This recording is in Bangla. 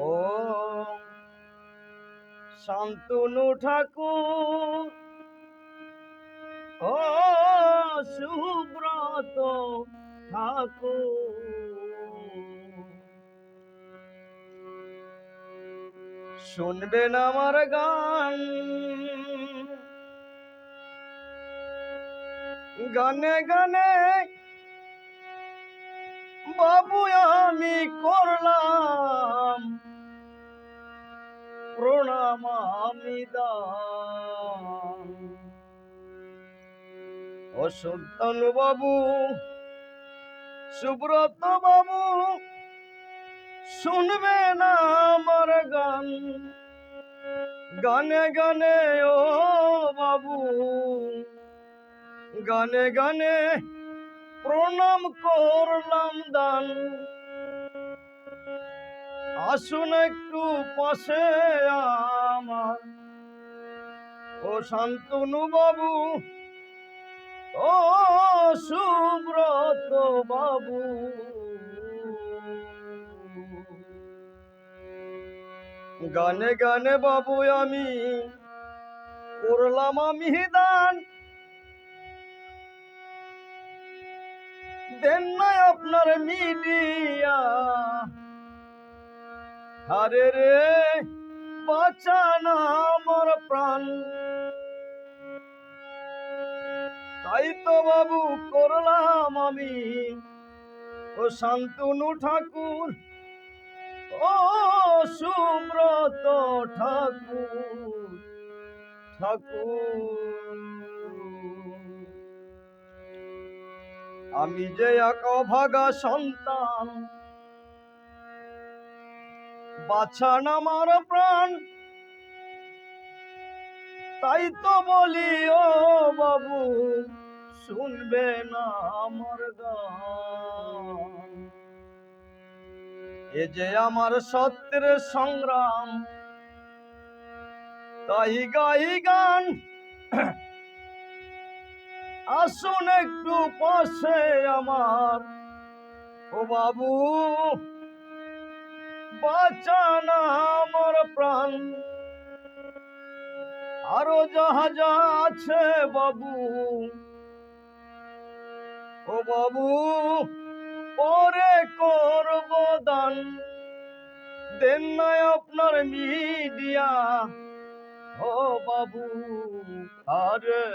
ও শান্তনু ঠাকুর, ও সুব্রত ঠাকুর, শুনবেন আমার গান, গানে গানে বাবু আমি করলাম প্রণাম আমি দান। ও শান্তনু বাবু, সুব্রত বাবু, শুনবেন আমার গান, গানে গানে ও বাবু, গানে গানে প্রণাম করলাম দান। আসুন একটু পাশে আমার, ও শান্তনু বাবু, ও সুব্রত বাবু, গানে গানে বাবু আমি করলাম আমি দান। দেন না আপনার মিডিয়া, হারে রে বাঁচানা আমার প্রাণ। তাই তো বাবু করলাম আমি, ও শান্তনু ঠাকুর, ও সুব্রত ঠাকুর, ঠাকুর। আমি যে এক অভাগা সন্তান, বাঁচান আমার প্রাণ। তাই তো বলি ও বাবু, শুনবে না আমার গান। এ যে আমার সত্যের সংগ্রাম, তাই গাই গান। আসুন একটু পাশে আমার, ও বাবু, বাঁচান আমার প্রাণ। আরো যাহা যা আছে বাবু, ও বাবু, পরে করব দান। দেন না আপনার মিডিয়া, ও বাবু, আরে